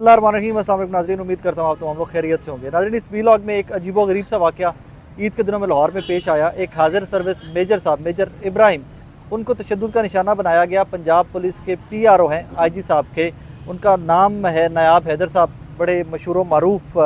नाज़रीन, उम्मीद करता हूँ आप तमाम लोग खैरियत से होंगे। नाज़रीन, इस वीलॉग में एक अजीबो गरीब सा वाक़या ईद के दिनों में लाहौर में पेश आया। एक हाजिर सर्विस मेजर साहब, मेजर इब्राहिम, उनको तशद्दुद का निशाना बनाया गया। पंजाब पुलिस के PRO हैं IG साहब के, उनका नाम है नायाब हैदर साहब, बड़े मशहूर मरूफ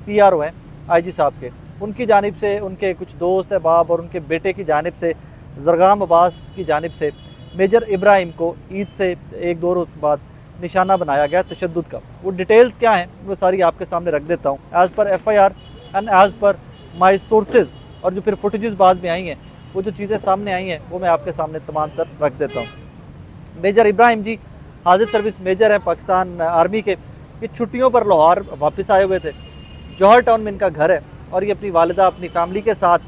PRO हैं IG साहब के। उनकी जानिब से, उनके कुछ दोस्त अहबाब और उनके बेटे की जानिब से, ज़रगाम अब्बास की जानिब से मेजर इब्राहिम को ईद से एक दो रोज़ बाद निशाना बनाया गया तशद्दुद का। वो डिटेल्स क्या हैं वो सारी आपके सामने रख देता हूँ। As per FIR and as per my sources, और जो फिर फुटेजेस बाद में आई हैं, वो जो चीज़ें सामने आई हैं वो मैं आपके सामने तमाम तर रख देता हूँ। मेजर इब्राहिम जी हाजिर सर्विस मेजर हैं पाकिस्तान आर्मी के। ये छुट्टियों पर लाहौर वापस आए हुए थे। जौहर टाउन में इनका घर है और ये अपनी वालिदा अपनी फैमिली के साथ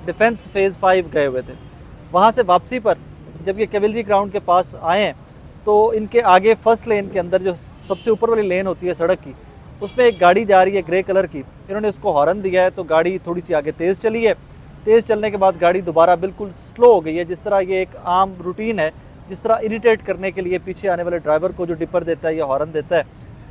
डिफेंस फेज़ 5 गए हुए थे। वहाँ से वापसी पर जब ये कैवेलरी ग्राउंड के पास आए हैं तो इनके आगे फर्स्ट लेन के अंदर, जो सबसे ऊपर वाली लेन होती है सड़क की, उसमें एक गाड़ी जा रही है ग्रे कलर की। इन्होंने उसको हॉर्न दिया है तो गाड़ी थोड़ी सी आगे तेज़ चली है। तेज़ चलने के बाद गाड़ी दोबारा बिल्कुल स्लो हो गई है। जिस तरह ये एक आम रूटीन है, जिस तरह इरिटेट करने के लिए पीछे आने वाले ड्राइवर को जो डिपर देता है या हॉर्न देता है,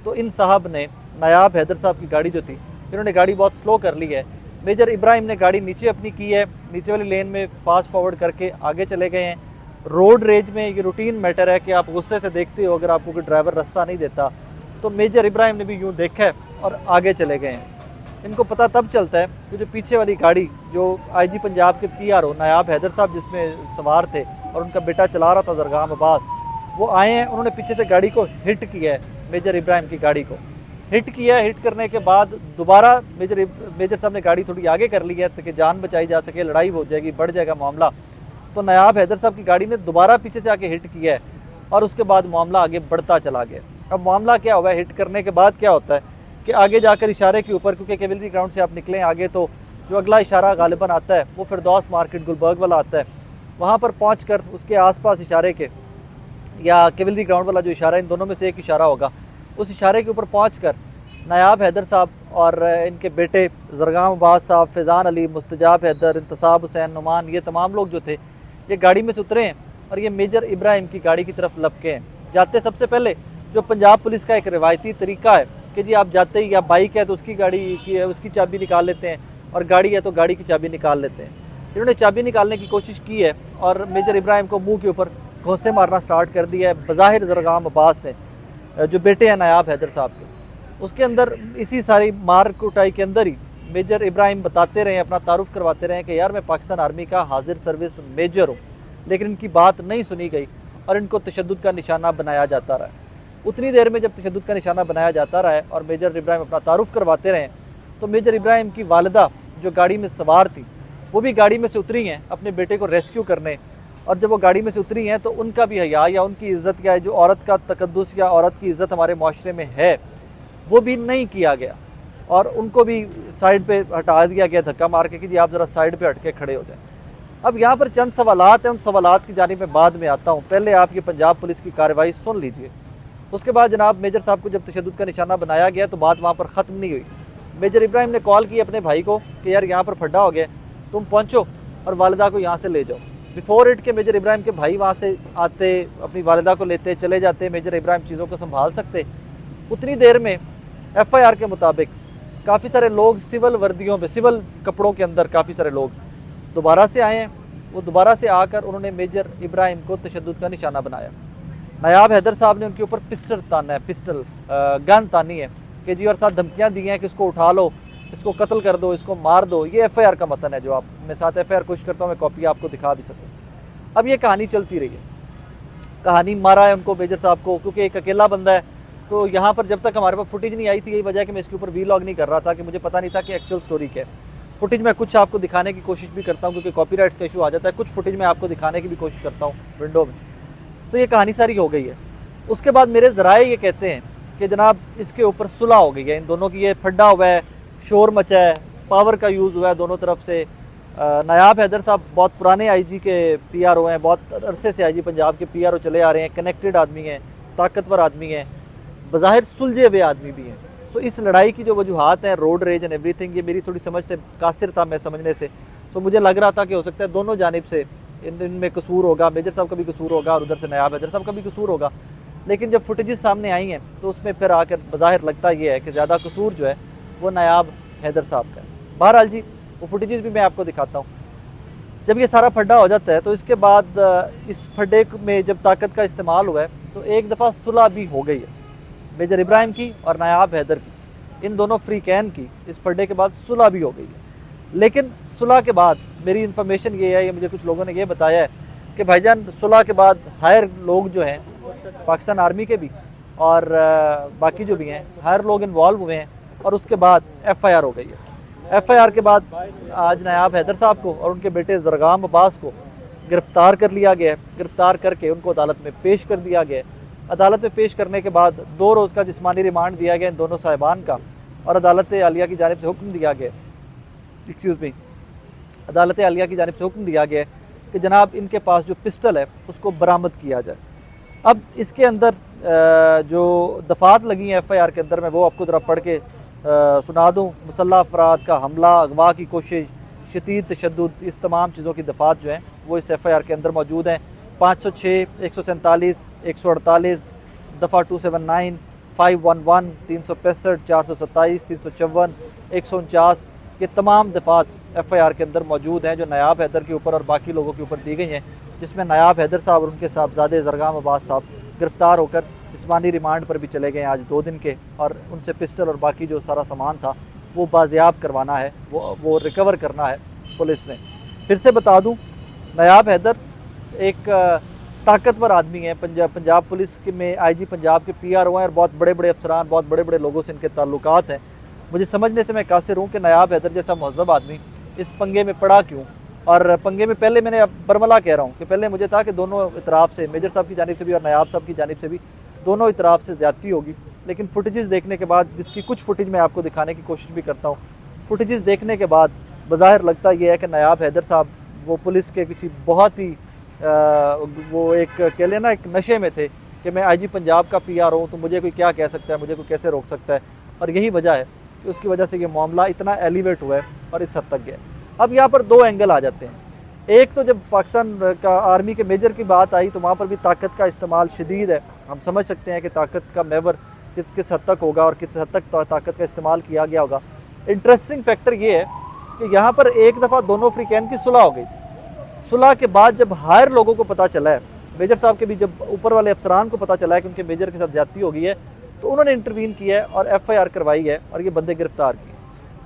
तो इन साहब ने, नायाब हैदर साहब की गाड़ी जो थी, इन्होंने गाड़ी बहुत स्लो कर ली है। मेजर इब्राहिम ने गाड़ी नीचे अपनी की है, नीचे वाली लेन में फास्ट फॉरवर्ड करके आगे चले गए हैं। रोड रेज में ये रूटीन मैटर है कि आप गुस्से से देखते हो, अगर आपको कोई ड्राइवर रास्ता नहीं देता, तो मेजर इब्राहिम ने भी यूँ देखा है और आगे चले गए हैं। इनको पता तब चलता है कि जो पीछे वाली गाड़ी, जो IG पंजाब के PRO नायाब हैदर साहब जिसमें सवार थे और उनका बेटा चला रहा था ज़रगाम अब्बास, वो आए हैं, उन्होंने पीछे से गाड़ी को हिट किया है। मेजर इब्राहिम की गाड़ी को हिट किया है। हिट करने के बाद दोबारा मेजर साहब ने गाड़ी थोड़ी आगे कर ली है ताकि जान बचाई जा सके, लड़ाई हो जाएगी, बढ़ जाएगा मामला। तो नायाब हैदर साहब की गाड़ी ने दोबारा पीछे से आके हिट किया है और उसके बाद मामला आगे बढ़ता चला गया। अब मामला क्या हुआ है, हिट करने के बाद क्या होता है कि आगे जाकर इशारे के ऊपर, क्योंकि कैवेलरी ग्राउंड से आप निकलें आगे, तो जो अगला इशारा गालिबन आता है वो फिरदौस मार्केट गुलबर्ग वाला आता है। वहाँ पर पहुँच कर उसके आसपास इशारे के, या कैवेलरी ग्राउंड वाला जो इशारा, इन दोनों में से एक इशारा होगा, उस इशारे के ऊपर पहुँच कर नायाब हैदर साहब और इनके बेटे ज़रगाम अब्बास साहब, फैज़ान अली, मुस्तजाब हैदर, इंतसाब हुसैन, नुमान, ये तमाम लोग जो थे ये गाड़ी में से उतरे हैं और ये मेजर इब्राहिम की गाड़ी की तरफ लपके हैं। जाते सबसे पहले जो पंजाब पुलिस का एक रिवायती तरीका है कि जी आप जाते ही, या बाइक है तो उसकी गाड़ी की है, उसकी चाबी निकाल लेते हैं, और गाड़ी है तो गाड़ी की चाबी निकाल लेते हैं। इन्होंने चाबी निकालने की कोशिश की है और मेजर इब्राहिम को मुँह के ऊपर घोंसे मारना स्टार्ट कर दिया है बज़ाहिर ज़रगाम अब्बास ने, जो बेटे हैं नायाब हैदर साहब के। उसके अंदर इसी सारी मार कुटाई के अंदर ही मेजर इब्राहिम बताते रहे, अपना तारुफ करवाते रहे कि यार मैं पाकिस्तान आर्मी का हाजिर सर्विस मेजर हूँ, लेकिन इनकी बात नहीं सुनी गई और इनको तशद्दुद का निशाना बनाया जाता रहा। उतनी देर में जब तशद्दुद का निशाना बनाया जाता रहा और मेजर इब्राहिम अपना तारुफ करवाते रहे, तो मेजर इब्राहिम की वालिदा जो गाड़ी में सवार थी वो भी गाड़ी में से उतरी हैं अपने बेटे को रेस्क्यू करने। और जब वो गाड़ी में से उतरी हैं तो उनका भी हया या उनकी इज़्ज़त, या जो औरत का तकद्दुस या औरत की इज़्ज़त हमारे माशरे में है, वो भी नहीं किया गया और उनको भी साइड पे हटा दिया गया धक्का मार के कि जी आप ज़रा साइड पे हट के खड़े हो जाएं। अब यहाँ पर चंद सवालात हैं, उन सवालात की जानिब मैं बाद में आता हूँ। पहले आप ये पंजाब पुलिस की कार्रवाई सुन लीजिए। उसके बाद जनाब मेजर साहब को जब तशद्दुद का निशाना बनाया गया तो बात वहाँ पर ख़त्म नहीं हुई। मेजर इब्राहिम ने कॉल की अपने भाई को कि यार यहाँ पर फड्डा हो गया, तुम पहुँचो और वालिदा को यहाँ से ले जाओ। बिफोर इट के मेजर इब्राहिम के भाई वहाँ से आते, अपनी वालिदा को लेते, चले जाते, मेजर इब्राहिम चीज़ों को संभाल सकते। उतनी देर में FIR के मुताबिक काफ़ी सारे लोग सिविल वर्दियों में, सिविल कपड़ों के अंदर काफ़ी सारे लोग दोबारा से आए हैं। वो दोबारा से आकर उन्होंने मेजर इब्राहिम को तशद्दुद का निशाना बनाया। नायाब हैदर साहब ने उनके ऊपर पिस्टल ताना है, गन तानी है कि जी, और साथ धमकियाँ दी हैं कि इसको उठा लो, इसको कत्ल कर दो, इसको मार दो। ये FIR का मतन है, जो आप मैं साथ FIR कोशिश करता हूँ मैं कॉपी आपको दिखा भी सकूँ। अब ये कहानी चलती रही है, कहानी मारा है उनको मेजर साहब को, क्योंकि एक अकेला बंदा है। तो यहाँ पर जब तक हमारे पास फुटेज नहीं आई थी, यही वजह है कि मैं इसके ऊपर वीलॉग नहीं कर रहा था, कि मुझे पता नहीं था कि एक्चुअल स्टोरी क्या है। फुटेज मैं कुछ आपको दिखाने की कोशिश भी करता हूँ क्योंकि कॉपीराइट्स का इशू आ जाता है, कुछ फुटेज मैं आपको दिखाने की भी कोशिश करता हूँ विंडो में। सो ये कहानी सारी हो गई है। उसके बाद मेरे ज़राए ये कहते हैं कि जनाब इसके ऊपर सुलह हो गई है इन दोनों की, ये फड्डा हुआ है, शोर मचा है, पावर का यूज़ हुआ है दोनों तरफ से। नायाब हैदर साहब बहुत पुराने IG के PRO हैं, बहुत अरसे से IG पंजाब के PRO चले आ रहे हैं, कनेक्टेड आदमी हैं, ताकतवर आदमी हैं, बज़ाहिर सुलझे हुए आदमी भी हैं। सो इस लड़ाई की जो वजूहात हैं, रोड रेज एंड एवरीथिंग, ये मेरी थोड़ी समझ से कासिर था मैं समझने से। सो मुझे लग रहा था कि हो सकता है दोनों जानिब से इनमें कसूर होगा, मेजर साहब का भी कसूर होगा और उधर से नायाब हैदर साहब का भी कसूर होगा। लेकिन जब फुटेजेस सामने आई हैं तो उसमें फिर आकर बज़ाहिर लगता ये है कि ज़्यादा कसूर जो है वो नायाब हैदर साहब का है। बहरहाल जी, वो फुटेजेस भी मैं आपको दिखाता हूँ। जब ये सारा फड्डा हो जाता है तो इसके बाद इस फड्डे में जब ताकत का इस्तेमाल हुआ है तो एक दफ़ा सुलह भी हो गई है मेजर इब्राहिम की और नायाब हैदर की, इन दोनों फ्री कैन की इस फड्डे के बाद सुलह भी हो गई है। लेकिन सुलह के बाद मेरी इन्फॉर्मेशन ये है, ये मुझे कुछ लोगों ने ये बताया है कि भाईजान सुलह के बाद हायर लोग जो हैं पाकिस्तान आर्मी के भी और बाकी जो भी हैं हायर लोग इन्वॉल्व हुए हैं और उसके बाद FIR हो गई है। FIR के बाद आज नायाब हैदर साहब को और उनके बेटे ज़रगाम अब्बास को गिरफ़्तार कर लिया गया है। गिरफ़्तार करके उनको अदालत में पेश कर दिया गया है। अदालत में पेश करने के बाद 2 रोज़ का जिस्मानी रिमांड दिया गया इन दोनों साहिबान का और अदालत आलिया की जानिब से हुक्म दिया गया, अदालत आलिया की जानिब से हुक्म दिया गया कि जनाब इनके पास जो पिस्टल है उसको बरामद किया जाए। अब इसके अंदर जो दफ़ात लगी हैं FIR के अंदर, मैं वो आपको ज़रा पढ़ के सुना दूँ। मुसल्लह अफराद का हमला, अगवा की कोशिश, शदीद तशद्दुद, इस तमाम चीज़ों की दफ़ात जो हैं वो इस FIR के अंदर मौजूद हैं। 506, 147, 148, दफ़ा 279, 511, 365, 427, 354, 149, ये तमाम दफ़ात FIR के अंदर मौजूद हैं जो नायाब हैदर के ऊपर और बाकी लोगों के ऊपर दी गई हैं, जिसमें नायाब हैदर साहब और उनके साहबजादे ज़रगाम अब्बास साहब गिरफ़्तार होकर जिस्मानी रिमांड पर भी चले गए आज 2 दिन के, और उनसे पिस्टल और बाकी जो सारा सामान था वो बाजियाब करवाना है, वो रिकवर करना है पुलिस ने। फिर से बता दूँ, नायाब हैदर एक ताकतवर आदमी है। पंजाब पुलिस के में IG पंजाब के PRO हैं और बहुत बड़े बड़े अफसरान, बहुत बड़े बड़े लोगों से इनके ताल्लुकात हैं। मुझे समझने से मैं कासिर हूँ कि नायाब हैदर जैसा महज़ब आदमी इस पंगे में पड़ा क्यों। और पंगे में पहले मैंने बरमला कह रहा हूँ कि पहले मुझे था कि दोनों इतराफ़ से, मेजर साहब की जानिब से भी और नायाब साहब की जानिब से भी, दोनों इतराफ़ से ज़्यादती होगी। लेकिन फुटेजेस देखने के बाद, जिसकी कुछ फुटेज मैं आपको दिखाने की कोशिश भी करता हूँ, फुटेजेस देखने के बाद बज़ाहिर लगता यह है कि नायाब हैदर साहब वो पुलिस के किसी बहुत ही वो एक कह लेना एक नशे में थे कि मैं IG पंजाब का PRO हूँ तो मुझे कोई क्या कह सकता है, मुझे कोई कैसे रोक सकता है। और यही वजह है कि उसकी वजह से ये मामला इतना एलिवेट हुआ है और इस हद तक गया। अब यहाँ पर 2 एंगल आ जाते हैं। एक तो जब पाकिस्तान का आर्मी के मेजर की बात आई तो वहाँ पर भी ताकत का इस्तेमाल शदीद है। हम समझ सकते हैं कि ताकत का मेवर किस हद तक होगा और किस हद तक ताकत का इस्तेमाल किया गया होगा। इंटरेस्टिंग फैक्टर ये है कि यहाँ पर एक दफ़ा दोनों फ्री कैन की सुलह हो गई। सुलह के बाद जब हायर लोगों को पता चला है, मेजर साहब के भी जब ऊपर वाले अफसरान को पता चला है कि उनके मेजर के साथ ज्यादती हो गई है, तो उन्होंने इंटरवीन किया है और FIR करवाई है और ये बंदे गिरफ्तार किए।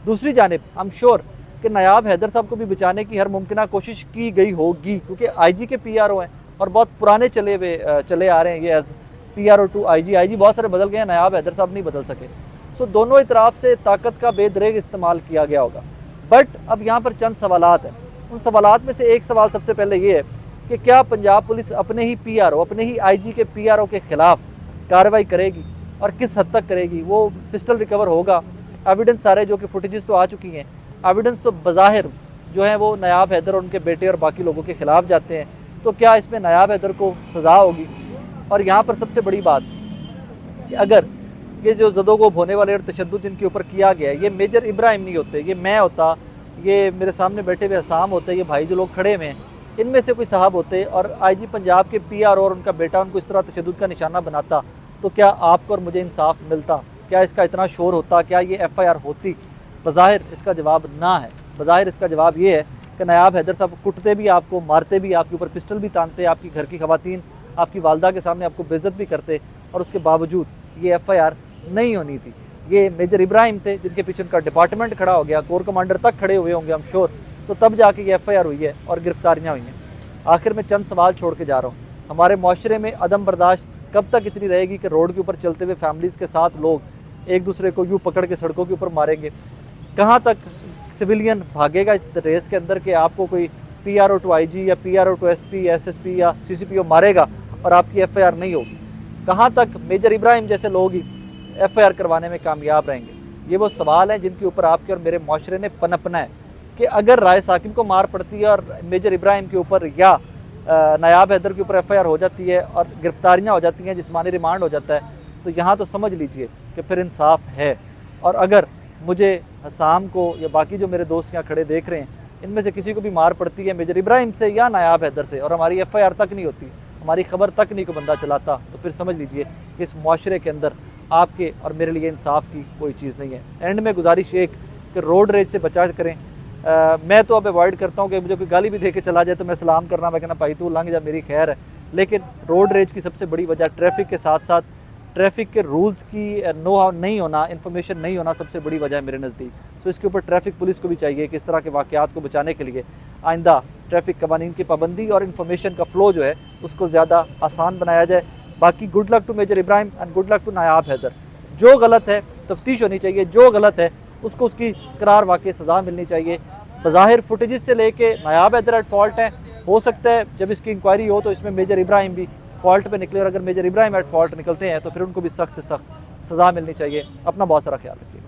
दूसरी जानिब आई एम श्योर कि नायाब हैदर साहब को भी बचाने की हर मुमकिन कोशिश की गई होगी, क्योंकि IG के PRO हैं और बहुत पुराने चले आ रहे हैं ये एज PRO टू IG बहुत सारे बदल गए हैं, नायाब हैदर साहब नहीं बदल सके। सो दोनों इतराफ़ से ताकत का बेदरेग इस्तेमाल किया गया होगा। बट अब यहाँ पर चंद सवालात हैं। उन सवालात में से एक सवाल सबसे पहले ये है कि क्या पंजाब पुलिस अपने ही PRO, अपने ही IG के PRO के ख़िलाफ़ कार्रवाई करेगी और किस हद तक करेगी। वो पिस्टल रिकवर होगा, एविडेंस सारे जो कि फुटेजेस तो आ चुकी हैं, एविडेंस तो बज़ाहिर जो है वो नायाब हैदर और उनके बेटे और बाकी लोगों के ख़िलाफ़ जाते हैं, तो क्या इसमें नायाब हैदर को सज़ा होगी। और यहाँ पर सबसे बड़ी बात कि अगर ये जो ज़दोगोब होने वाले और तशद्दुद इनके ऊपर किया गया है, ये मेजर इब्राहिम नहीं होते, ये मैं होता, ये मेरे सामने बैठे हुए हसाम होते, ये भाई जो लोग खड़े हुए हैं, इनमें से कोई साहब होते और IG पंजाब के PRO और उनका बेटा उनको इस तरह तशद्दुद का निशाना बनाता, तो क्या आपको और मुझे इंसाफ मिलता? क्या इसका इतना शोर होता? क्या ये FIR होती? बज़ाहिर इसका जवाब ना है। बज़ाहिर इसका जवाब ये है कि नायाब हैदर साहब कुटते भी आपको, मारते भी, आपके ऊपर पिस्टल भी तानते, आपकी घर की ख़वातीन, आपकी वालदा के सामने आपको बेइज्जत भी करते, और उसके बावजूद ये FIR नहीं होनी थी। ये मेजर इब्राहिम थे जिनके पीछे उनका डिपार्टमेंट खड़ा हो गया, कोर कमांडर तक खड़े हुए होंगे हम श्योर, तो तब जाके ये FIR हुई है और गिरफ्तारियाँ हुई हैं। आखिर में चंद सवाल छोड़ के जा रहा हूँ। हमारे माशरे में अदम बर्दाश्त कब तक इतनी रहेगी कि रोड के ऊपर चलते हुए फैमिलीज़ के साथ लोग एक दूसरे को यूँ पकड़ के सड़कों के ऊपर मारेंगे? कहाँ तक सिविलियन भागेगा इस रेस के अंदर कि आपको कोई PRO टू IG या PRO टू SP, SSP या CCPO मारेगा और आपकी FIR नहीं होगी? कहाँ तक मेजर इब्राहिम जैसे लोग ही FIR करवाने में कामयाब रहेंगे? ये वो सवाल हैं जिनके ऊपर आपके और मेरे माशरे ने पनपना है कि अगर राय साकिब को मार पड़ती है और मेजर इब्राहिम के ऊपर या नायाब हैदर के ऊपर FIR हो जाती है और गिरफ्तारियाँ हो जाती हैं, जिस्मानी रिमांड हो जाता है, तो यहाँ तो समझ लीजिए कि फिर इंसाफ है। और अगर मुझे हसाम को या बाकी जो मेरे दोस्त यहाँ खड़े देख रहे हैं, इनमें से किसी को भी मार पड़ती है मेजर इब्राहिम से या नायाब हैदर से और हमारी FIR तक नहीं होती, हमारी खबर तक नहीं को बंदा चलाता, तो फिर समझ लीजिए कि इस मुआशरे के अंदर आपके और मेरे लिए इंसाफ की कोई चीज़ नहीं है। एंड में गुजारिश एक कि रोड रेज से बचा करें। मैं तो अब अवॉइड करता हूँ कि मुझे कोई गाली भी दे के चला जाए तो मैं सलाम करना, मैं कहना भाई तू लंघ जा, मेरी खैर है। लेकिन रोड रेज की सबसे बड़ी वजह ट्रैफिक के साथ साथ ट्रैफिक के रूल्स की नो हाउ नहीं होना, इन्फॉर्मेशन नहीं होना सबसे बड़ी वजह है मेरे नज़दीक। तो इसके ऊपर ट्रैफिक पुलिस को भी चाहिए कि इस तरह के वाक़यात को बचाने के लिए आइंदा ट्रैफिक कवानीन की पाबंदी और इन्फॉर्मेशन का फ़्लो जो है उसको ज़्यादा आसान बनाया जाए। बाकी good luck to major Ibrahim and good luck to Nayab Haider. जो गलत है तफ्तीश होनी चाहिए, जो गलत है उसको उसकी करार वाकई सज़ा मिलनी चाहिए। बज़ाहिर फुटेजेस से लेके नायाब हैदर एट फॉल्ट है, हो सकता है जब इसकी इंक्वायरी हो तो इसमें मेजर इब्राहिम भी फॉल्ट पे निकले, और अगर मेजर इब्राहिम एट फॉल्ट निकलते हैं तो फिर उनको भी सख्त से सख्त सज़ा मिलनी चाहिए। अपना बहुत सारा ख्याल रखिए।